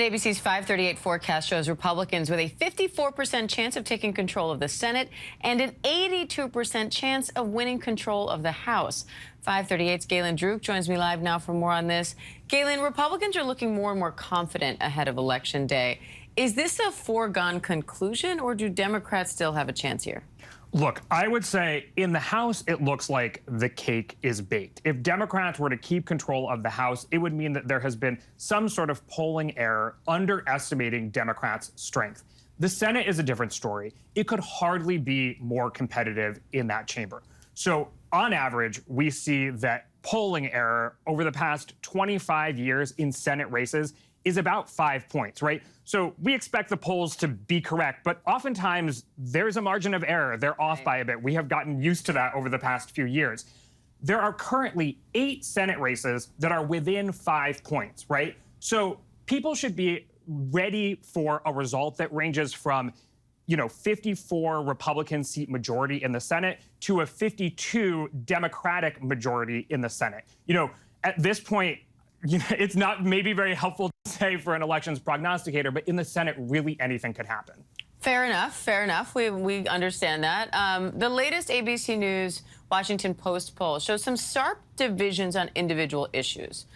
ABC's 538 forecast shows Republicans with a 54% chance of taking control of the Senate and an 82% chance of winning control of the House. 538's Galen Druk joins me live now for more on this. Galen, Republicans are looking more and more confident ahead of Election Day. Is this a foregone conclusion, or do Democrats still have a chance here? Look, I would say in the House, it looks like the cake is baked. If Democrats were to keep control of the House, it would mean that there has been some sort of polling error underestimating Democrats' strength. The Senate is a different story. It could hardly be more competitive in that chamber. So on average, we see that polling error over the past 25 years in Senate races is about 5 points, right? So we expect the polls to be correct, but oftentimes there's a margin of error. They're off by a bit. We have gotten used to that over the past few years. There are currently 8 Senate races that are within 5 points, right? So people should be ready for a result that ranges from 54 Republican seat majority in the Senate to a 52 Democratic majority in the Senate. At this point, it's not maybe very helpful to say for an elections prognosticator, but in the Senate, really anything could happen. Fair enough. Fair enough. We understand that. The latest ABC News Washington Post poll shows some sharp divisions on individual issues.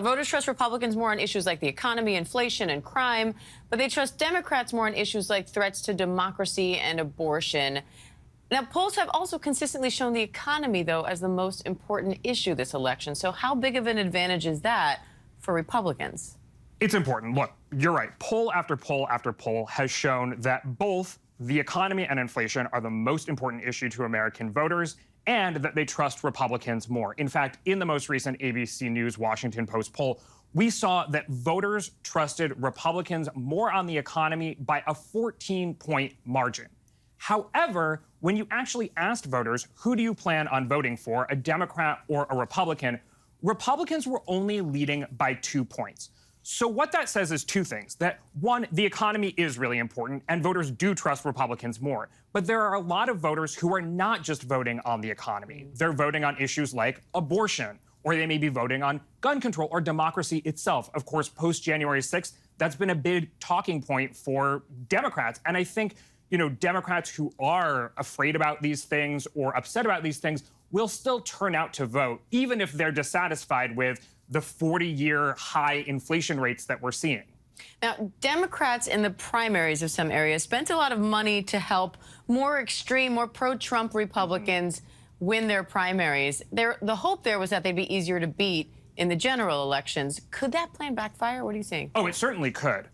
Voters trust Republicans more on issues like the economy, inflation, and crime, but they trust Democrats more on issues like threats to democracy and abortion. Now, polls have also consistently shown the economy, though, as the most important issue this election. So how big of an advantage is that for Republicans? It's important. Look, you're right. Poll after poll after poll has shown that both the economy and inflation are the most important issue to American voters, and that they trust Republicans more. In fact, in the most recent ABC News Washington Post poll, we saw that voters trusted Republicans more on the economy by a 14-point margin. However, when you actually asked voters, who do you plan on voting for, a Democrat or a Republican, Republicans were only leading by 2 points. So what that says is two things. That one, the economy is really important, and voters do trust Republicans more. But there are a lot of voters who are not just voting on the economy. They're voting on issues like abortion, or they may be voting on gun control or democracy itself. Of course, post-January 6th, that's been a big talking point for Democrats. And I think Democrats who are afraid about these things or upset about these things will still turn out to vote, even if they're dissatisfied with the 40-year high inflation rates that we're seeing. Now, Democrats in the primaries of some areas spent a lot of money to help more extreme, more pro-Trump Republicans win their primaries. The hope there was that they'd be easier to beat in the general elections. Could that plan backfire? What do you think? Oh, it certainly could.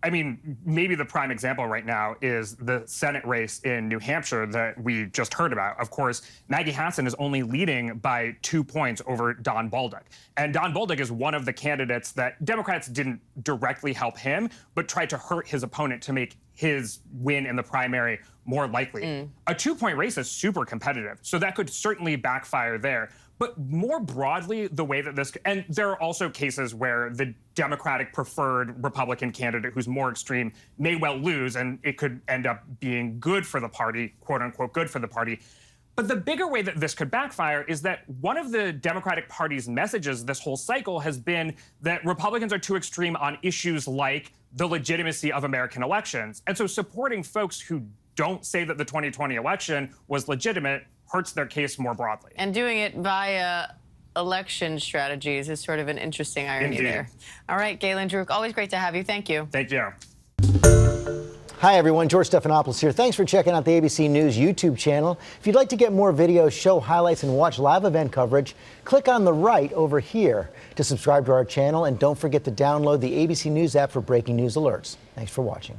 I mean, maybe the prime example right now is the Senate race in New Hampshire that we just heard about. Of course, Maggie Hassan is only leading by 2 points over Don Bolduc. And Don Bolduc is one of the candidates that Democrats didn't directly help him, but tried to hurt his opponent to make his win in the primary more likely. A 2-point race is super competitive, so that could certainly backfire there. But more broadly, the way that this, and there are also cases where the Democratic preferred Republican candidate who's more extreme may well lose, and it could end up being good for the party, quote unquote, good for the party. But the bigger way that this could backfire is that one of the Democratic Party's messages this whole cycle has been that Republicans are too extreme on issues like the legitimacy of American elections. And so supporting folks who don't say that the 2020 election was legitimate hurts their case more broadly. And doing it via election strategies is sort of an interesting irony there. All right, Galen Druk, always great to have you. Thank you. Thank you. Hi, everyone. George Stephanopoulos here. Thanks for checking out the ABC News YouTube channel. If you'd like to get more videos, show highlights, and watch live event coverage, click on the right over here to subscribe to our channel. And don't forget to download the ABC News app for breaking news alerts. Thanks for watching.